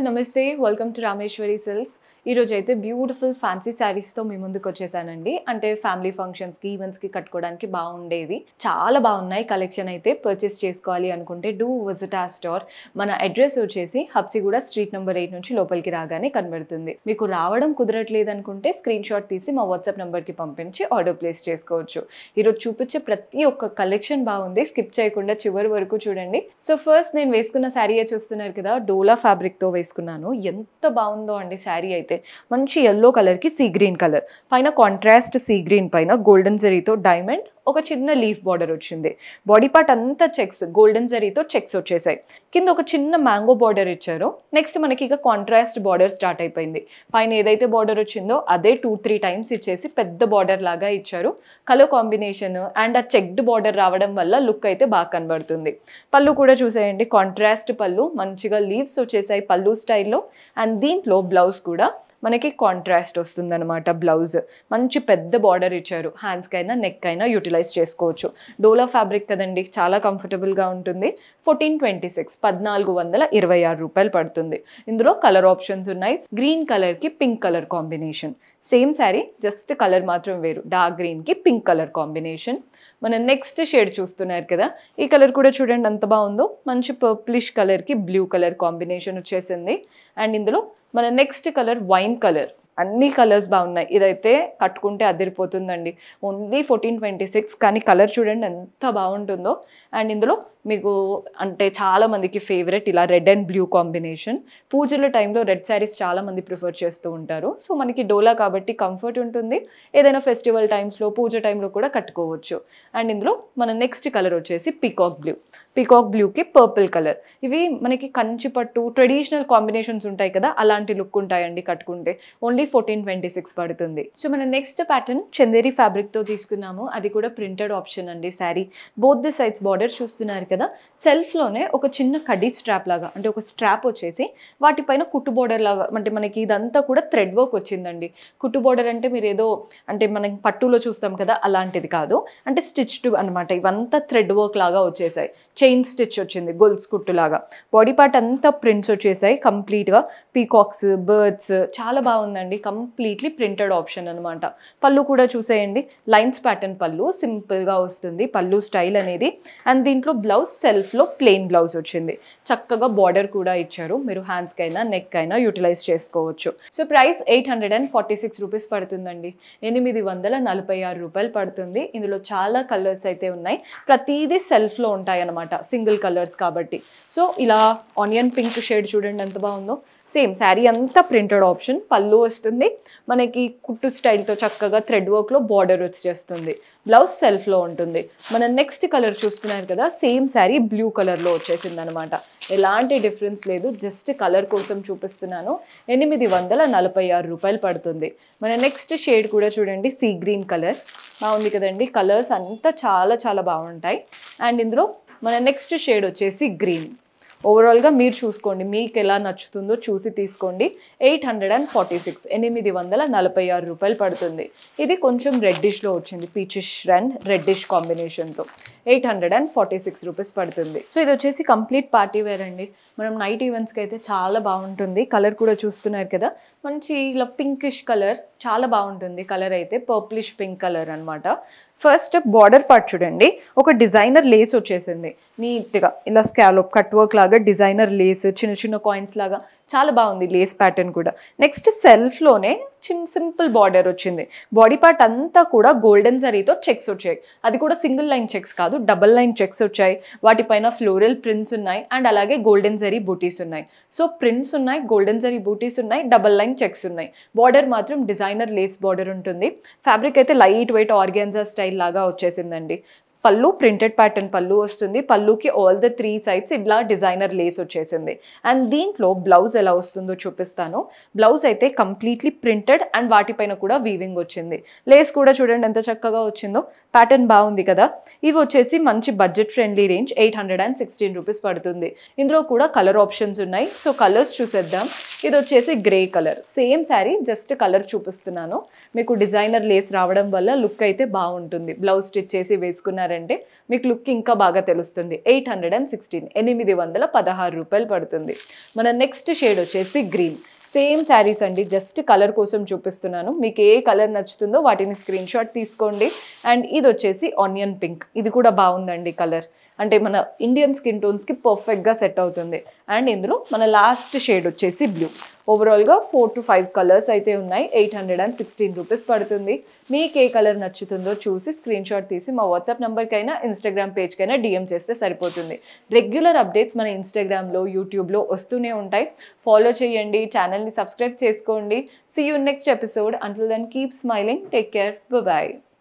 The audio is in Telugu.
నమస్తే వెల్కమ్ టు రామేశ్వరి సిల్క్స్ ఈ రోజు అయితే బ్యూటిఫుల్ ఫ్యాన్సీ సారీస్ తో మీ ముందుకు వచ్చేసానండి. అంటే ఫ్యామిలీ ఫంక్షన్స్ కి ఈవెంట్స్ కి కట్టుకోవడానికి బాగుండేవి. చాలా బాగున్నాయి. కలెక్షన్ అయితే పర్చేస్ చేసుకోవాలి అనుకుంటే డూ విజిట్ ఆ స్టోర్. మన అడ్రస్ వచ్చేసి హబ్సిగూడ స్ట్రీట్ నెంబర్ 8 నుంచి లోపలికి రాగానే కనబడుతుంది. మీకు రావడం కుదరట్లేదు అనుకుంటే స్క్రీన్ షాట్ తీసి మా వాట్సాప్ నెంబర్ కి పంపించి ఆర్డర్ ప్లేస్ చేసుకోవచ్చు. ఈరోజు చూపించే ప్రతి ఒక్క కలెక్షన్ బాగుంది. స్కిప్ చేయకుండా చివరి వరకు చూడండి. సో ఫస్ట్ నేను వేసుకున్న శారీ చూస్తున్నారు కదా, డోలా ఫ్యాబ్రిక్ తో వేసుకున్నాను. ఎంత బాగుందో అండి శారీ అయితే. మంచి ఎల్లో కలర్ కి సీ గ్రీన్ కలర్ పైన కాంట్రాస్ట్ సీ గ్రీన్ పైన గోల్డెన్ జరీతో డైమండ్ ఒక చిన్న లీఫ్ బార్డర్ వచ్చింది. బాడీ పార్ట్ అంతా చెక్స్ గోల్డెన్ జరీతో చెక్స్ వచ్చేసాయి. కింద ఒక చిన్న మ్యాంగో బార్డర్ ఇచ్చారు. నెక్స్ట్ మనకి ఇక కాంట్రాస్ట్ బార్డర్ స్టార్ట్ అయిపోయింది. పైన ఏదైతే బార్డర్ వచ్చిందో అదే 2-3 టైమ్స్ ఇచ్చేసి పెద్ద బార్డర్ లాగా ఇచ్చారు. కలర్ కాంబినేషన్ అండ్ ఆ చెక్డ్ బార్డర్ రావడం వల్ల లుక్ అయితే బాగా కనబడుతుంది. పళ్ళు కూడా చూసేయండి, కాంట్రాస్ట్ పళ్ళు, మంచిగా లీవ్స్ వచ్చేసాయి పళ్ళు స్టైల్లో. అండ్ దీంట్లో బ్లౌజ్ కూడా మనకి కాంట్రాస్ట్ వస్తుందన్నమాట. బ్లౌజ్ మంచి పెద్ద బార్డర్ ఇచ్చారు. హ్యాండ్స్కి అయినా నెక్ అయినా యూటిలైజ్ చేసుకోవచ్చు. డోలా ఫ్యాబ్రిక్ కదండి, చాలా కంఫర్టబుల్గా ఉంటుంది. 1426 1426 రూపాయలు పడుతుంది. ఇందులో కలర్ ఆప్షన్స్ ఉన్నాయి. గ్రీన్ కలర్కి pink colour combination. Same sari, just colour మాత్రం వేరు. డార్క్ గ్రీన్కి పింక్ కలర్ కాంబినేషన్. మన నెక్స్ట్ షేడ్ చూస్తున్నారు కదా, ఈ కలర్ కూడా చూడండి ఎంత బాగుందో. మంచి పర్ప్లిష్ కలర్కి బ్లూ కలర్ కాంబినేషన్ వచ్చేసింది. అండ్ ఇందులో మన నెక్స్ట్ కలర్ వైన్ కలర్. అన్ని కలర్స్ బాగున్నాయి. ఇదైతే కట్టుకుంటే అదిరిపోతుందండి. ఓన్లీ 1426, కానీ కలర్ చూడండి ఎంత బాగుంటుందో. అండ్ ఇందులో మీకు అంటే చాలా మందికి ఫేవరెట్ ఇలా రెడ్ అండ్ బ్లూ కాంబినేషన్. పూజల టైంలో రెడ్ శారీస్ చాలా మంది ప్రిఫర్ చేస్తూ ఉంటారు. సో మనకి డోలా కాబట్టి కంఫర్ట్ ఉంటుంది. ఏదైనా ఫెస్టివల్ టైమ్స్లో పూజ టైంలో కూడా కట్టుకోవచ్చు. అండ్ ఇందులో మన నెక్స్ట్ కలర్ వచ్చేసి పీకాక్ బ్లూ. పీకాక్ బ్లూకి పర్పుల్ కలర్. ఇవి మనకి కంచి పట్టు ట్రెడిషనల్ కాంబినేషన్స్ ఉంటాయి కదా, అలాంటి లుక్ ఉంటాయండి కట్టుకుంటే. ఓన్లీ 1426 పడుతుంది. సో మన నెక్స్ట్ ప్యాటర్న్ చందేరి ఫ్యాబ్రిక్తో తీసుకున్నాము. అది కూడా ప్రింటెడ్ ఆప్షన్ అండి sari. Both the sides border చూస్తున్నారు కదా, సెల్ఫ్లోనే ఒక చిన్న కడ్డీ స్ట్రాప్ లాగా, అంటే ఒక స్ట్రాప్ వచ్చేసి వాటిపైన కుట్టు బార్డర్ లాగా, అంటే మనకి ఇదంతా కూడా థ్రెడ్ వర్క్ వచ్చిందండి. కుట్టు బార్డర్ అంటే మీరు ఏదో అంటే మనం పట్టులో చూస్తాం కదా, అలాంటిది కాదు. అంటే స్టిచ్డ్ అనమాట. ఇవంతా థ్రెడ్ వర్క్ లాగా వచ్చేసాయి. చైన్ స్టిచ్ వచ్చింది గొల్స్ కుట్టులాగా. బాడీ పార్ట్ అంతా ప్రింట్స్ వచ్చేసాయి కంప్లీట్గా. పీకాక్స్, బర్డ్స్, చాలా బాగుందండి. కంప్లీట్లీ ప్రింటెడ్ ఆప్షన్ అనమాట. పళ్ళు కూడా చూసేయండి, లైన్స్ ప్యాటర్న్ పళ్ళు, సింపుల్గా వస్తుంది పళ్ళు స్టైల్ అనేది. అండ్ దీంట్లో బ్లౌజ్ సెల్ఫ్లో ప్లెయిన్ బ్లౌజ్ వచ్చింది. చక్కగా బార్డర్ కూడా ఇచ్చారు. మీరు హ్యాండ్స్కి అయినా నెక్ అయినా యూటిలైజ్ చేసుకోవచ్చు. సో ప్రైస్ 846 రూపీస్ పడుతుందండి. 846 రూపాయలు పడుతుంది. ఇందులో చాలా కలర్స్ అయితే ఉన్నాయి. ప్రతిదీ సెల్ఫ్లో ఉంటాయి అన్నమాట, సింగిల్ కలర్స్ కాబట్టి. సో ఇలా ఆనియన్ పింక్ షేడ్ చూడండి ఎంత బాగుందో. సేమ్ శారీ అంతా ప్రింటెడ్ ఆప్షన్. పళ్ళు వస్తుంది మనకి కుట్టు స్టైల్తో చక్కగా థ్రెడ్ వర్క్లో బార్డర్ వచ్చేస్తుంది. బ్లౌజ్ సెల్ఫ్లో ఉంటుంది. మన నెక్స్ట్ కలర్ చూస్తున్నారు కదా, సేమ్ శారీ బ్లూ కలర్లో వచ్చేసింది అనమాట. ఎలాంటి డిఫరెన్స్ లేదు, జస్ట్ కలర్ కోసం చూపిస్తున్నాను. 846 రూపాయలు పడుతుంది. మన నెక్స్ట్ షేడ్ కూడా చూడండి, సీ గ్రీన్ కలర్. బాగుంది కదండి. కలర్స్ అంతా చాలా చాలా బాగుంటాయి. అండ్ ఇందులో మన నెక్స్ట్ షేడ్ వచ్చేసి గ్రీన్. ఓవరాల్గా మీరు చూసుకోండి, మీకు ఎలా నచ్చుతుందో చూసి తీసుకోండి. 846 రూపాయలు పడుతుంది. ఇది కొంచెం రెడ్డిష్లో వచ్చింది, పీచిష్ అండ్ రెడ్డిష్ కాంబినేషన్తో. 846 రూపీస్ పడుతుంది. సో ఇది వచ్చేసి కంప్లీట్ పార్టీ వేర్ అండి. మనం నైట్ ఈవెంట్స్కి అయితే చాలా బాగుంటుంది. కలర్ కూడా చూస్తున్నారు కదా, మంచి ఇలా పింకిష్ కలర్, చాలా బాగుంటుంది. కలర్ అయితే పర్ప్లిష్ పింక్ కలర్ అనమాట. ఫస్ట్ బార్డర్ పార్ట్ చూడండి, ఒక డిజైనర్ లేస్ వచ్చేసింది నీట్గా. ఇలా స్కాలోప్ కట్ వర్క్ లాగా డిజైనర్ లేస్, చిన్న చిన్న కాయిన్స్ లాగా చాలా బాగుంది లేస్ ప్యాటర్న్ కూడా. నెక్స్ట్ సెల్ఫ్లోనే సింపుల్ బార్డర్ వచ్చింది. బాడీ పార్ట్ అంతా కూడా గోల్డెన్ జరీతో చెక్స్ వచ్చాయి. అది కూడా సింగిల్ లైన్ చెక్స్ కాదు, డబల్ లైన్ చెక్స్ వచ్చాయి. వాటిపైన ఫ్లోరల్ ప్రింట్స్ ఉన్నాయి అండ్ అలాగే గోల్డెన్ జరీ బూటీస్ ఉన్నాయి. సో ప్రింట్స్ ఉన్నాయి, గోల్డెన్ జరీ బూటీస్ ఉన్నాయి, డబల్ లైన్ చెక్స్ ఉన్నాయి. బార్డర్ మాత్రం డిజైనర్ లేస్ బార్డర్ ఉంటుంది. ఫ్యాబ్రిక్ అయితే లైట్ వెయిట్ ఆర్గాన్జా స్టైల్ లాగా వచ్చేసిందండి. పళ్ళు ప్రింటెడ్ ప్యాటర్న్ పళ్ళు వస్తుంది. పళ్ళుకి ఆల్ ద 3 సైడ్స్ ఇట్లా డిజైనర్ లేస్ వచ్చేసింది. అండ్ దీంట్లో బ్లౌజ్ ఎలా వస్తుందో చూపిస్తాను. బ్లౌజ్ అయితే కంప్లీట్లీ ప్రింటెడ్ అండ్ వాటిపైన కూడా వీవింగ్ వచ్చింది. లేస్ కూడా చూడండి ఎంత చక్కగా వచ్చిందో. ప్యాటర్న్ బాగుంది కదా. ఇవి వచ్చేసి మంచి బడ్జెట్ ఫ్రెండ్లీ రేంజ్. 816 రూపీస్ పడుతుంది. ఇందులో కూడా కలర్ ఆప్షన్స్ ఉన్నాయి. సో కలర్స్ చూసేద్దాం. ఇది వచ్చేసి grey colour. Same sari, just colour చూపిస్తున్నాను. మీకు డిజైనర్ లేస్ రావడం వల్ల లుక్ అయితే బాగుంటుంది. బ్లౌజ్ స్టిచ్ చేసి వేసుకున్నారంటే తీసుకున్నారంటే మీకు లుక్ ఇంకా బాగా తెలుస్తుంది. 816 816 రూపాయలు పడుతుంది. మన నెక్స్ట్ షేడ్ వచ్చేసి గ్రీన్. సేమ్ శారీస్ అండి, జస్ట్ కలర్ కోసం చూపిస్తున్నాను. మీకు ఏ కలర్ నచ్చుతుందో వాటిని స్క్రీన్ షాట్ తీసుకోండి. అండ్ ఇది వచ్చేసి ఆనియన్ పింక్. ఇది కూడా బాగుందండి కలర్, అంటే మన ఇండియన్ స్కిన్ టోన్స్కి పర్ఫెక్ట్గా సెట్ అవుతుంది. అండ్ ఇందులో మన లాస్ట్ షేడ్ వచ్చేసి బ్లూ. ఓవరాల్గా 4 to 5 కలర్స్ అయితే ఉన్నాయి. 816 రూపీస్ పడుతుంది. మీకు ఏ కలర్ నచ్చుతుందో చూసి స్క్రీన్ షాట్ తీసి మా వాట్సాప్ నెంబర్కైనా ఇన్స్టాగ్రామ్ పేజ్కైనా డిఎం చేస్తే సరిపోతుంది. రెగ్యులర్ అప్డేట్స్ మన ఇన్స్టాగ్రామ్లో, యూట్యూబ్లో వస్తూనే ఉంటాయి. ఫాలో చేయండి, ఛానల్ని సబ్స్క్రైబ్ చేసుకోండి. See you next episode. Until then keep smiling, take care, bye.